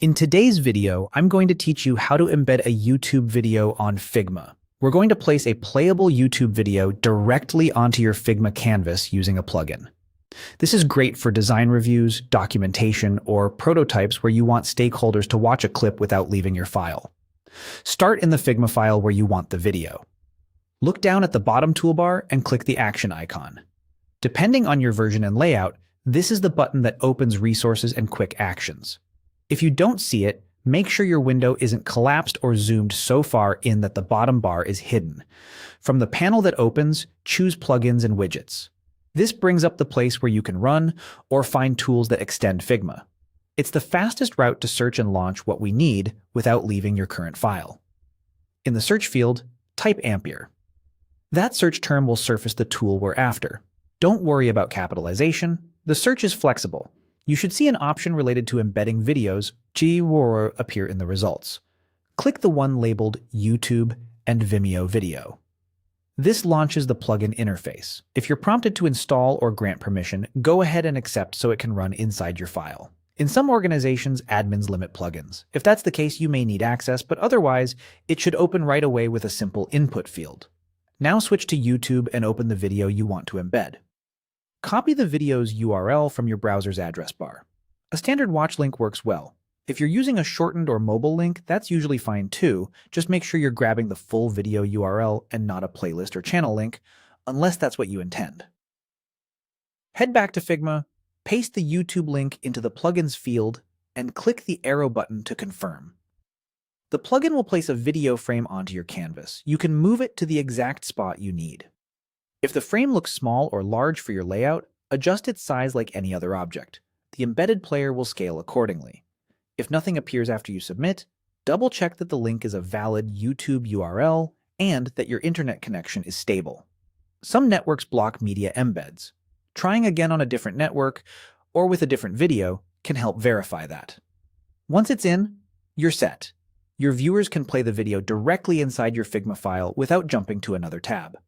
In today's video, I'm going to teach you how to embed a YouTube video on Figma. We're going to place a playable YouTube video directly onto your Figma canvas using a plugin. This is great for design reviews, documentation, or prototypes where you want stakeholders to watch a clip without leaving your file. Start in the Figma file where you want the video. Look down at the bottom toolbar and click the action icon. Depending on your version and layout, this is the button that opens resources and quick actions. If you don't see it, make sure your window isn't collapsed or zoomed so far in that the bottom bar is hidden. From the panel that opens, choose Plugins and Widgets. This brings up the place where you can run or find tools that extend Figma. It's the fastest route to search and launch what we need without leaving your current file. In the search field, type Ampere. That search term will surface the tool we're after. Don't worry about capitalization. The search is flexible. You should see an option related to embedding videos appear in the results. Click the one labeled YouTube and Vimeo Video. This launches the plugin interface. If you're prompted to install or grant permission, go ahead and accept so it can run inside your file. In some organizations, admins limit plugins. If that's the case, you may need access, but otherwise, it should open right away with a simple input field. Now switch to YouTube and open the video you want to embed. Copy the video's URL from your browser's address bar. A standard watch link works well. If you're using a shortened or mobile link, that's usually fine too. Just make sure you're grabbing the full video URL and not a playlist or channel link, unless that's what you intend. Head back to Figma, paste the YouTube link into the Plugins field, and click the arrow button to confirm. The plugin will place a video frame onto your canvas. You can move it to the exact spot you need. If the frame looks small or large for your layout, adjust its size like any other object. The embedded player will scale accordingly. If nothing appears after you submit, double-check that the link is a valid YouTube URL and that your internet connection is stable. Some networks block media embeds. Trying again on a different network or with a different video can help verify that. Once it's in, you're set. Your viewers can play the video directly inside your Figma file without jumping to another tab.